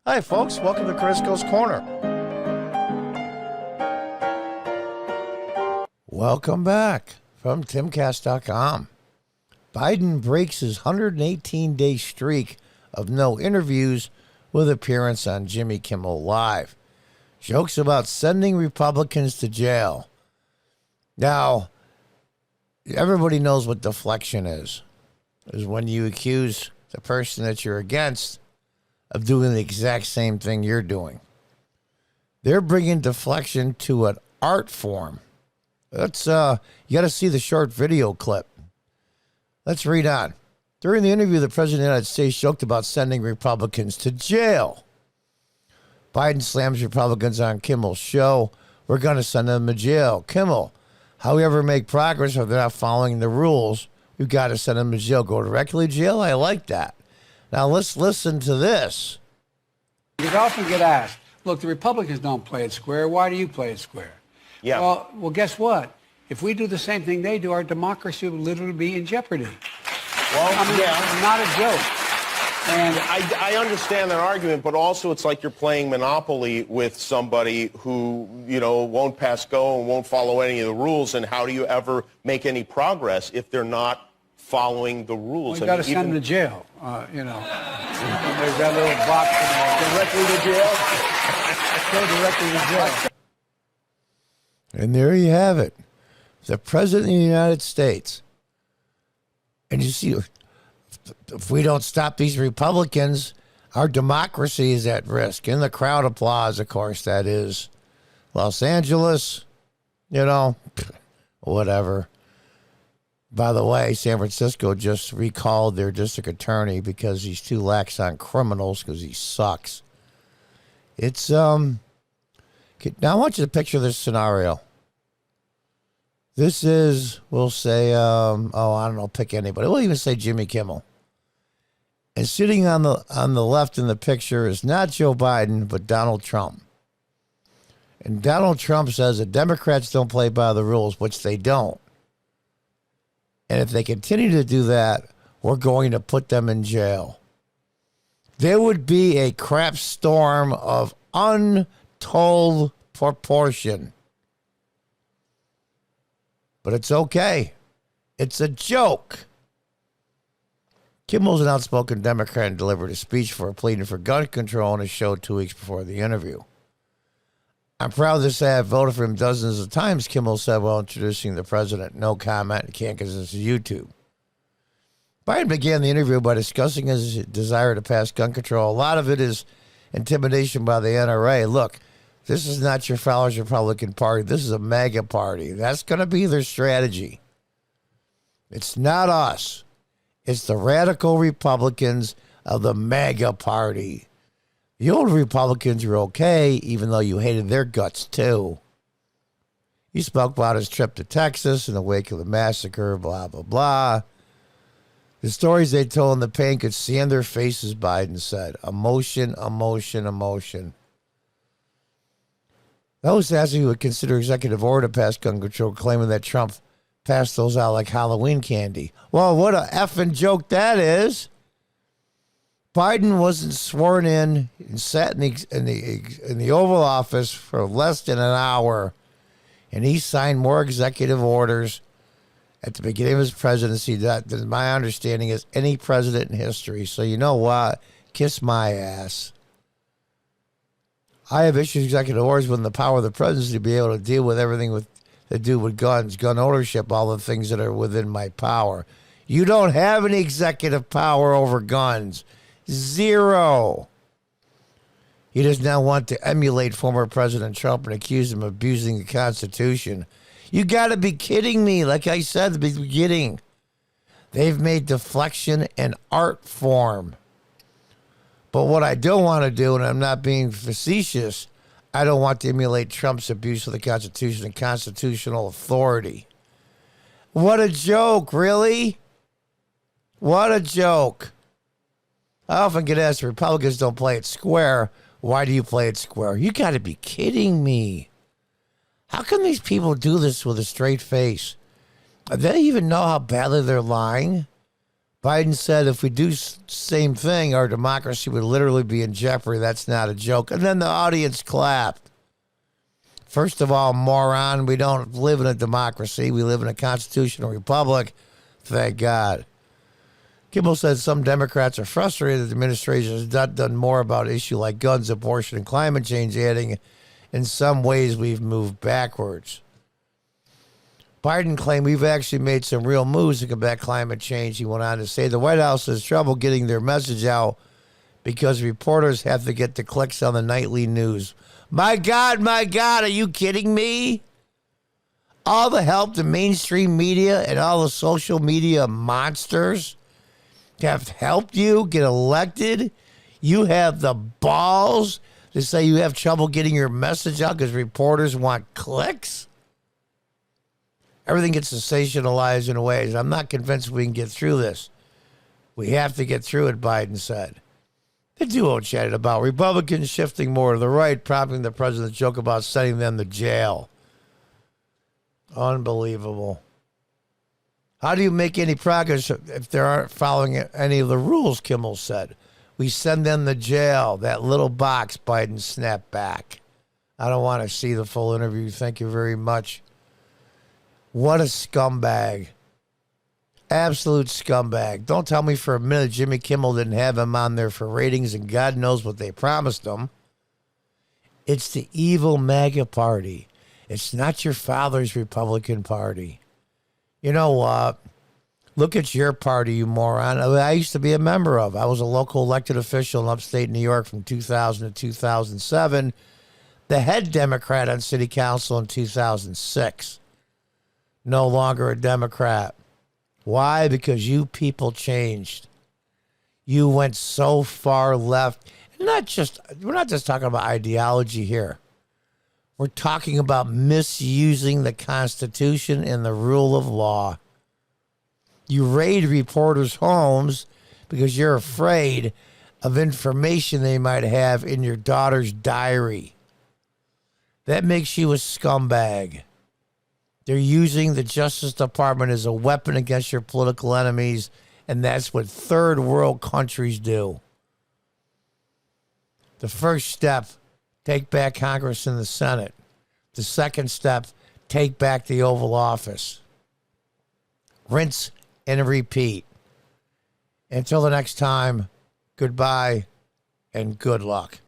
Hi, folks. Welcome to Crisco's Corner. Welcome back from timcast.com. Biden breaks his 118-day streak of no interviews with appearance on Jimmy Kimmel Live. Jokes about sending Republicans to jail. Now, everybody knows what deflection is when you accuse the person that you're against of doing the exact same thing you're doing. They're bringing deflection to an art form. Let's, you got to see the short video clip. Let's read on. During the interview, the President of the United States joked about sending Republicans to jail. Biden slams Republicans on Kimmel's show. We're going to send them to jail. Kimmel, how we ever make progress if they're not following the rules, we've got to send them to jail. Go directly to jail? I like that. Now let's listen to this. You often get asked, look, the Republicans don't play it square. Why do you play it square? Yeah. Well, guess what? If we do the same thing they do, our democracy would literally be in jeopardy. Well, I mean, yeah. not a joke. And I understand that argument, but also it's like you're playing Monopoly with somebody who, won't pass go and won't follow any of the rules. And how do you ever make any progress if they're not following the rules? well, you got to send them to jail, There's that little box directly to jail. Go directly to jail. And there you have it. The President of the United States. And you see, if we don't stop these Republicans, our democracy is at risk. And the crowd applause, of course, that is Los Angeles, whatever. By the way, San Francisco just recalled their district attorney because he's too lax on criminals because he sucks. It's, now I want you to picture this scenario. This is, we'll say, I don't know, pick anybody. We'll even say Jimmy Kimmel. And sitting on the left in the picture is not Joe Biden, but Donald Trump. And Donald Trump says the Democrats don't play by the rules, which they don't. And if they continue to do that, we're going to put them in jail. There would be a crap storm of untold proportion. But it's okay. It's a joke. Kimmel's an outspoken Democrat and delivered a speech for pleading for gun control on his show 2 weeks before the interview. I'm proud to say I've voted for him dozens of times, Kimmel said while introducing the president. No comment. Can't because this is YouTube. Biden began the interview by discussing his desire to pass gun control. A lot of it is intimidation by the NRA. Look, this is not your followers Republican Party. This is a MAGA party. That's going to be their strategy. It's not us. It's the radical Republicans of the MAGA party. The old Republicans were okay, even though you hated their guts, too. He spoke about his trip to Texas in the wake of the massacre, blah, blah, blah. The stories they told and the pain could see on their faces, Biden said. Emotion, emotion, emotion. Those asking who would consider executive order to pass gun control, claiming that Trump passed those out like Halloween candy. Well, what a effing joke that is. Biden wasn't sworn in and sat in the Oval Office for less than an hour, and he signed more executive orders at the beginning of his presidency than my understanding is any president in history. So you know what? Kiss my ass. I have issued executive orders within the power of the presidency to be able to deal with everything to do with guns, gun ownership, all the things that are within my power. You don't have any executive power over guns. Zero. He does now want to emulate former President Trump and accuse him of abusing the Constitution. You got to be kidding me. Like I said at the beginning, they've made deflection an art form. But what I don't want to do, and I'm not being facetious, I don't want to emulate Trump's abuse of the Constitution and constitutional authority. What a joke, really? What a joke. I often get asked, Republicans don't play it square. Why do you play it square? You got to be kidding me. How can these people do this with a straight face? Do they even know how badly they're lying? Biden said if we do same thing, our democracy would literally be in jeopardy. That's not a joke. And then the audience clapped. First of all, moron, we don't live in a democracy. We live in a constitutional republic. Thank God. Kimmel said some Democrats are frustrated that the administration has not done more about issues like guns, abortion, and climate change, adding, in some ways, we've moved backwards. Biden claimed we've actually made some real moves to combat climate change. He went on to say the White House has trouble getting their message out because reporters have to get the clicks on the nightly news. My God, are you kidding me? All the help the mainstream media and all the social media monsters have helped you get elected. You have the balls to say you have trouble getting your message out because reporters want clicks? Everything gets sensationalized in ways. I'm not convinced we can get through this. We have to get through it, Biden said. The duo chatted about Republicans shifting more to the right, prompting the president's joke about sending them to jail. Unbelievable. How do you make any progress if they aren't following any of the rules, Kimmel said. We send them to jail. That little box, Biden snapped back. I don't want to see the full interview. Thank you very much. What a scumbag. Absolute scumbag. Don't tell me for a minute Jimmy Kimmel didn't have him on there for ratings and God knows what they promised him. It's the evil MAGA party. It's not your father's Republican Party. You know what? Look at your party, you moron. I used to be a member of. I was a local elected official in upstate New York from 2000 to 2007. The head Democrat on city council in 2006. No longer a Democrat. Why? Because you people changed. You went so far left. We're not just talking about ideology here. We're talking about misusing the Constitution and the rule of law. You raid reporters' homes because you're afraid of information they might have in your daughter's diary. That makes you a scumbag. They're using the Justice Department as a weapon against your political enemies, and that's what third world countries do. The first step, take back Congress and the Senate. The second step, take back the Oval Office. Rinse and repeat. Until the next time, goodbye and good luck.